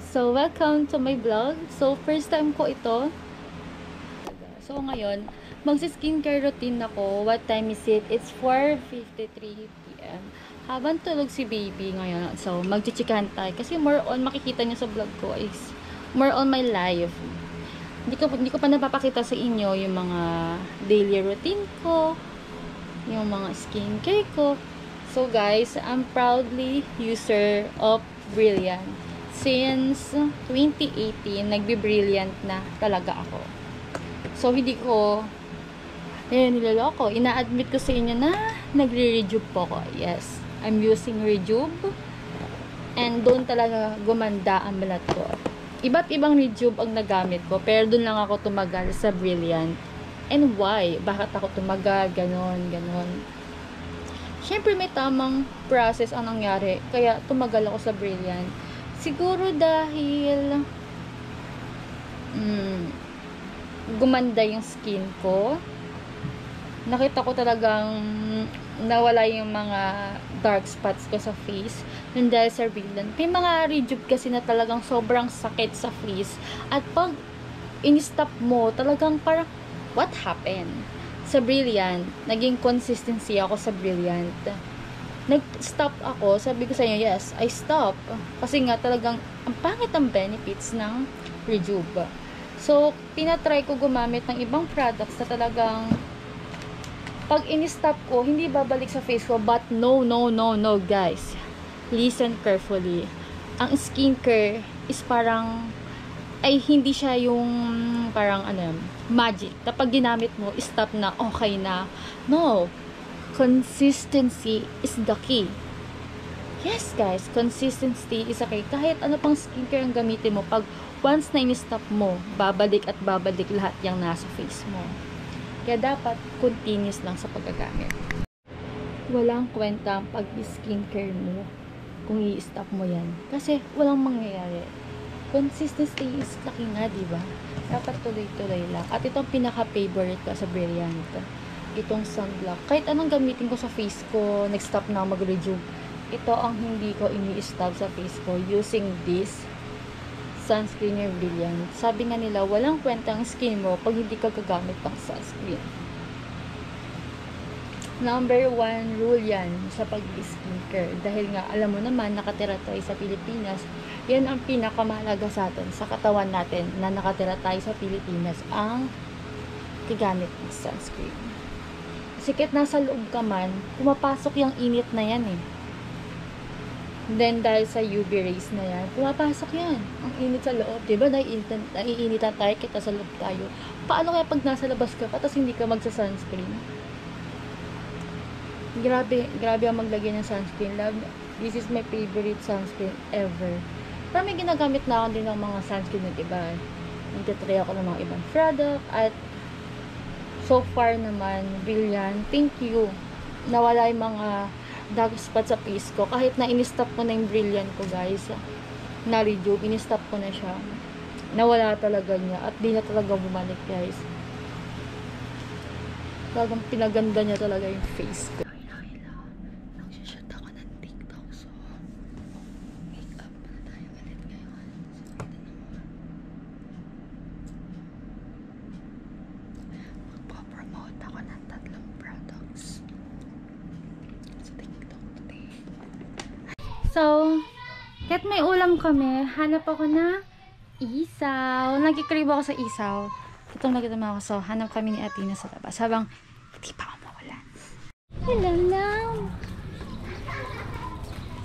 So, welcome to my vlog. So, first time ko ito. So, ngayon, magsi-skincare routine ako. What time is it? It's 4:53 p.m. Habang tulog si baby ngayon. So, magchichikahan tayo. Kasi more on, makikita niyo sa vlog ko is more on my life. Hindi ko pa napapakita sa inyo yung mga daily routine ko, yung mga skincare ko. So, guys, I'm proudly user of Brilliant. Since 2018, nagbi-Brilliant na talaga ako. So, hindi ko niloloko. Ina-admit ko sa inyo na nagre-rejuve po ko. Yes, I'm using Rejuve. And doon talaga gumanda ang balat ko. Iba't ibang Rejuve ang nagamit ko. Pero doon lang ako tumagal sa Brilliant. And why? Bakit ako tumagal? Ganon. Siyempre may tamang process ang nangyari. Kaya tumagal ako sa Brilliant. Siguro dahil gumanda yung skin ko. Nakita ko talagang nawala yung mga dark spots ko sa face. Nung dahil sa Brilliant. May mga Rejuve kasi na talagang sobrang sakit sa face. At pag in-stop mo, talagang parang, what happened? Sa Brilliant, naging consistency ako sa Brilliant. Nag-stop ako, sabi ko sa inyo, yes, I stop. Kasi nga talagang, ang pangit ang benefits ng Rejuve. So, tinatry ko gumamit ng ibang products na talagang, pag in-stop ko, hindi babalik sa face ko. But no, guys. Listen carefully. Ang skincare is parang, ay hindi siya yung parang magic. Kapag ginamit mo, stop na, okay na. No. Consistency is the key. Yes, guys. Consistency is the key. Kahit ano pang skincare ang gamitin mo, pag once na in-stop mo, babalik at babalik lahat yung nasa face mo. Kaya dapat continuous lang sa paggagamit. Walang kwenta ang pag-skincare mo kung i-stop mo yan. Kasi walang mangyayari. Consistency is laki nga, diba? Dapat tuloy-tuloy lang. At itong pinaka-favorite ko sa Brilliant. Itong sunblock. Kahit anong gamitin ko sa face ko, nag-stop na mag-rejuve. Ito ang hindi ko ini-stop sa face ko using this sunscreen ng Brilliant. Sabi nga nila, walang kwentang skin mo pag hindi ka gagamit ng sunscreen. Number 1 rule yan sa pag-skincare. Dahil nga, alam mo naman, nakatira tayo sa Pilipinas. Yan ang pinakamahalaga sa atin, sa katawan natin, na nakatira tayo sa Pilipinas, ang gagamit ng sunscreen. Kasi kahit nasa loob ka man, pumapasok yung init na yan eh. Then, dahil sa UV rays na yan, pumapasok yan. Ang init sa loob. Diba? Naiinitan tayo, kita sa loob tayo. Paano kaya pag nasa labas ka, tapos hindi ka magsa-sunscreen? Grabe ang maglagay ng sunscreen. Love, this is my favorite sunscreen ever. Pero may ginagamit na ako din ng mga sunscreen ng iba. Nagtatry ako ng mga ibang product. At so far naman, Brilliant, thank you. Nawala yung mga dark spots sa face ko. Kahit na in-stop ko na yung Brilliant ko, guys. Na-rejuve, in-stop ko na siya. Nawala talaga niya. At di na talaga bumalik, guys. Talagang pinaganda niya talaga yung face ko. So, kahit may ulam kami, hanap ako na isaw. Nagkikrib ako sa isaw. Itong nakita mo ako. So, hanap kami ni Athena sa labas. Habang, hindi pa umuulan. Hello!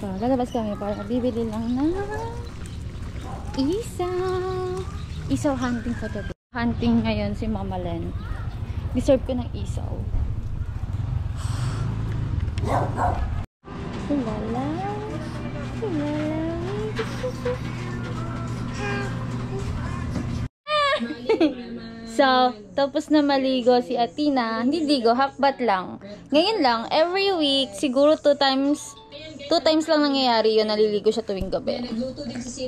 So, lalabas kami para bibili lang na isaw. Isaw hunting sa gabi. Hunting ngayon si Mama Len. Deserve ko ng isaw. Lala. So, tapos na maligo si Athena. Hindi ligo, hakbat lang. Ngayon lang, every week, siguro 2 times lang nangyayari yun, naliligo siya tuwing gabi.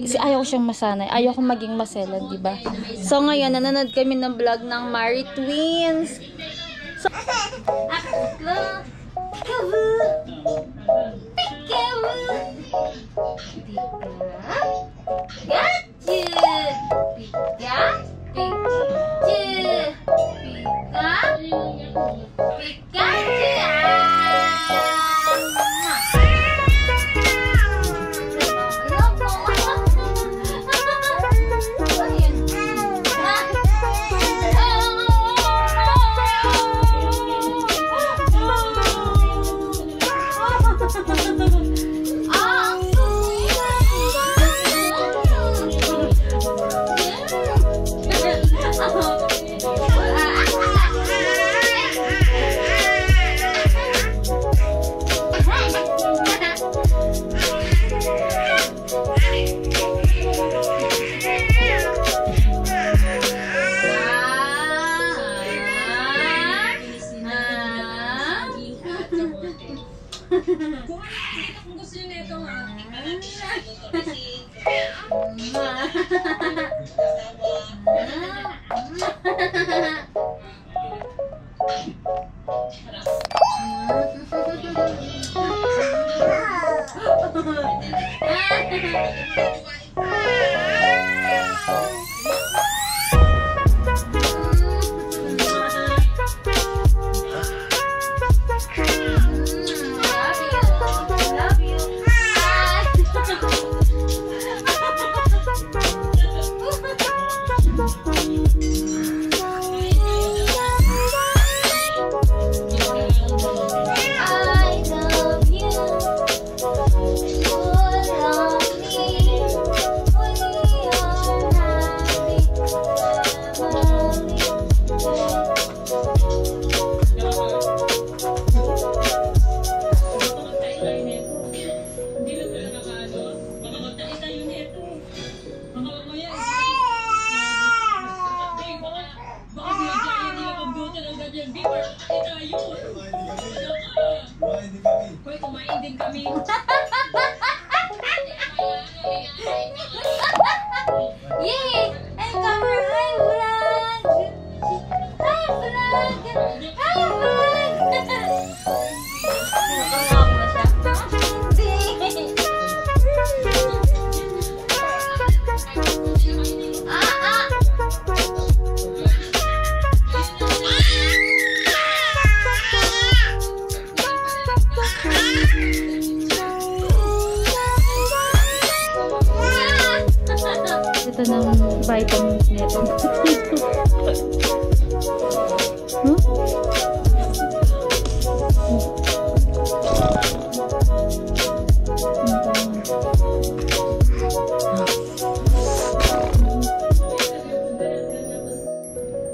Kasi ayaw ko siyang masanay. Ayaw ko maging maselan, diba? So, ngayon, nanonood kami ng vlog ng Mari Twins. So, Peekaboo! Diba? Pikachu! Pika! Pikachu! Pika! Kung gusto nyo nito ha. Kumain din kami. Yay! Ay, camera! Hi, vlog! Hi, vlog! Hi, vlog! Nakakawak na siya. Hindi! Ito ng vitamins nito.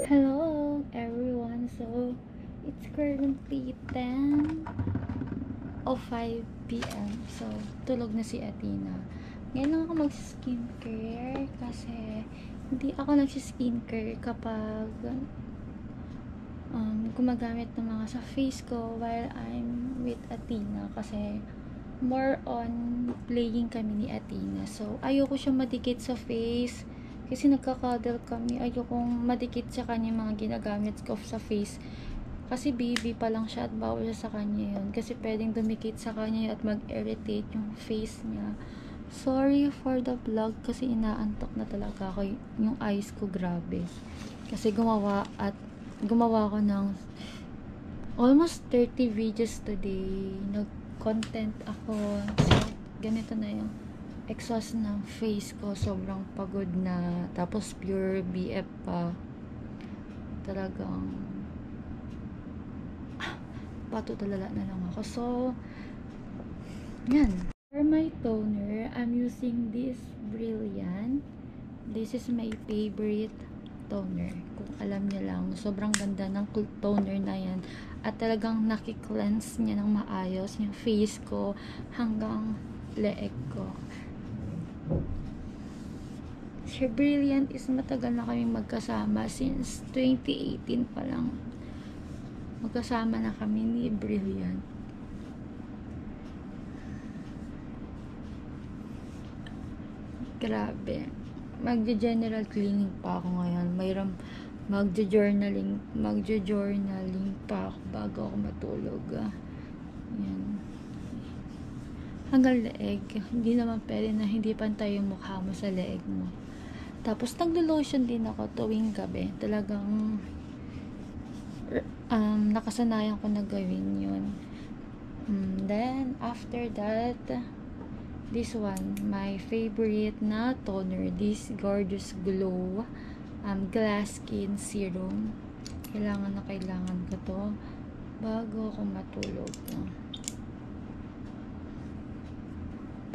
Hello everyone. So it's currently 10:05 p.m. So tulog na si Athena. Ngayon lang ako mag-skincare kasi hindi ako nag-skincare kapag gumagamit ng mga sa face ko while I'm with Athena kasi more on playing kami ni Athena. So, ayoko siya madikit sa face kasi nagka-cuddle kami. Ayokong madikit sa kanya mga ginagamit ko sa face kasi baby pa lang siya at bawal siya sa kanya yun kasi pwedeng dumikit sa kanya at mag-irritate yung face niya. Sorry for the vlog kasi inaantok na talaga ako, yung eyes ko grabe kasi gumawa ko ng almost 30 videos today. Nag-content ako, so ganito na yung exhaust ng face ko, sobrang pagod na, tapos pure BF pa, talagang patutulala na lang ako. So yan. For my toner, I'm using this Brilliant. This is my favorite toner. Kung alam niyo lang, sobrang ganda ng toner na yan. At talagang nakikleanse niya ng maayos yung face ko hanggang leeg ko. Si Brilliant is matagal na kaming magkasama. Since 2018 pa lang. Magkasama na kami ni Brilliant. Grabe. Magja-general cleaning pa ako ngayon. Mayroon magja-journaling pa ako bago ako matulog. Yan. hanggang leeg. Hindi naman pwede na hindi pantay yung mukha mo sa leeg mo. Tapos naglo-lotion din ako tuwing gabi. Talagang nakasanayan ko na gawin yun. Then after that, this one, my favorite na toner, this Gorgeous Glow Glass Skin Serum. Kailangan ko to bago ako matulog.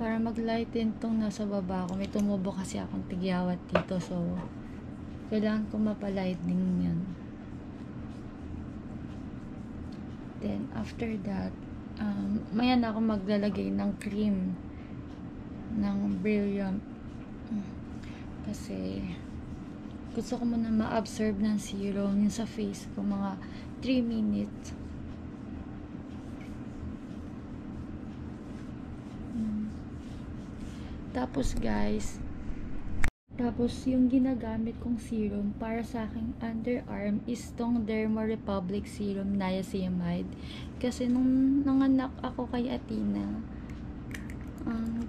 Para mag-lighten tong nasa baba ko. May tumubo kasi akong tigyawat dito. So, kailangan ko mapalighting yan. Then, after that, maya na ako maglalagay ng cream ng Brilliant. Kasi, gusto ko muna ma-absorb ng serum yung sa face ko. Mga 3 minutes. Tapos guys, yung ginagamit kong serum para sa aking underarm is tong Derma Republic Serum Niacinamide. Kasi nung nanganak ako kay Athena,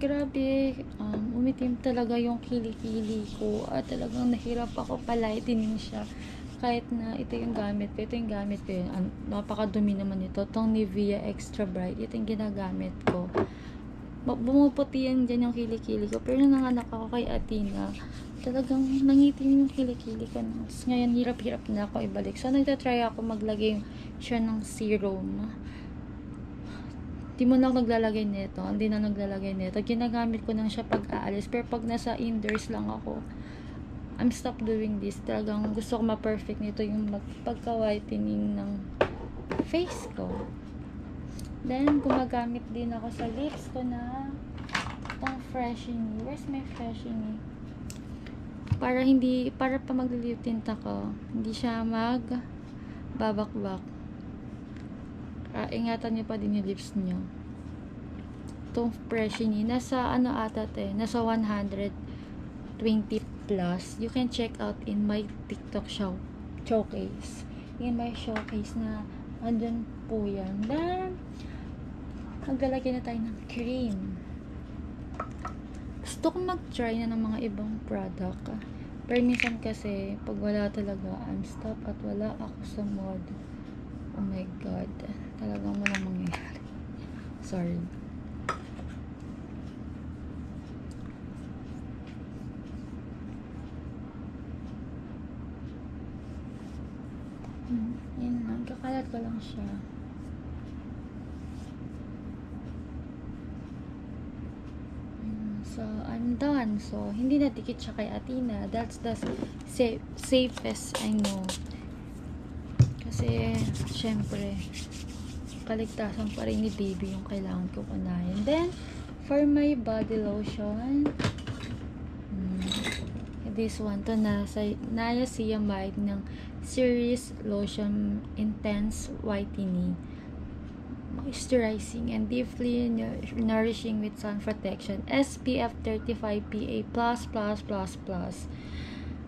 grabe, umitim talaga yung kilikili ko at talagang nahirap ako palightening siya. Kahit na ito yung gamit ko yun. Napakadumi naman ito. Tong Nivea Extra Bright, ito yung ginagamit ko. Bumuputi yan dyan yung kilikili ko. Pero nung nanganak ako kay Athena, talagang nangitim yung kilikili ko. Ngayon, hirap-hirap na ako ibalik. So, nagtatry ako maglagay siya ng serum. Di mo na ako naglalagay nito. Hindi na naglalagay nito. Ginagamit ko nang siya pag aalis. Pero pag nasa indoors lang ako, I'm stop doing this. Talagang gusto ko ma-perfect nito yung pagka-whitening ng face ko. Then, gumagamit din ako sa lips ko na itong Freshini. Where's my Freshini? Para pa maglilip tint ako, hindi siya babakbak. Ingatan niyo pa din yung lips niyo. Itong Freshini, nasa nasa 120 plus. You can check out in my TikTok showcase. In my showcase na andun po yan. Then, maglalagay na tayo ng cream. Gusto ko mag-try na ng mga ibang product. Pero minsan kasi, pag wala talaga, I'm stop at wala ako sa mood. Oh my God. Talagang walang mangyayari. Sorry. Yan lang. Kakalat ko lang siya. So, I'm done. So, hindi na dikit siya kay Athena. That's the safest I know. Kasi, syempre, kaligtasan pa rin ni baby yung kailangan ko unahin. Then, for my body lotion, this one to Niacinamide ng Series Lotion Intense Whitening. Moisturizing and deeply nourishing with sun protection. SPF 35 PA++++.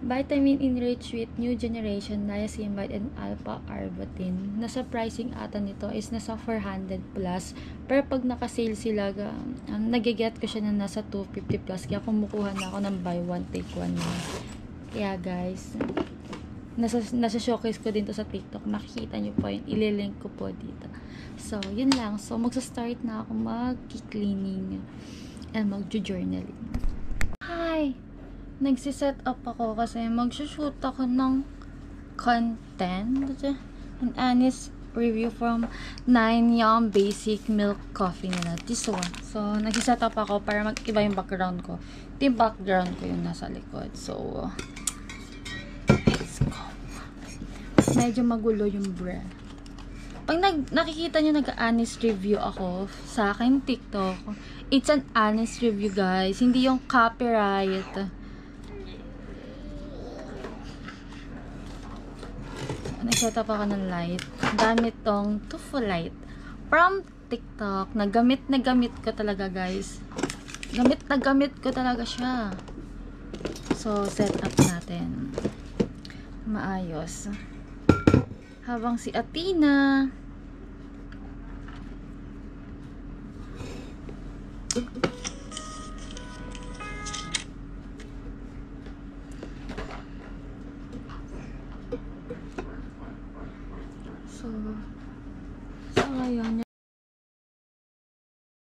Vitamin enriched with new generation niacinamide and alpha arbutin. Nasa pricing ata nito is nasa 400 plus. Pero pag naka-sale sila, nagiget ko siya na nasa 250 plus. Kaya kumukuha na ako ng buy one take one. Kaya guys, nasa showcase ko din to sa TikTok. Makikita nyo po yun. Ililink ko po dito. So, yun lang. So, magsa-start na ako mag-cleaning and mag-journaling. Hi! Nagsiset up ako kasi mag-shoot ako ng content. An honest review from 9 Yum Basic Milk Coffee nila. This one. So, nagsiset up ako para mag-iba yung background ko. Ito yung background ko yung nasa likod. So, let's go. Medyo magulo yung brand. Pag nakikita nyo nag-honest review ako sa akin TikTok, it's an honest review guys. Hindi yung copyright. Nag-set up ako ng light. Gamit tong Tufu Light from TikTok. Nagamit ko talaga guys. Gamit ko talaga siya. So, set up natin. Maayos. Habang si Athena So, sa ngayon,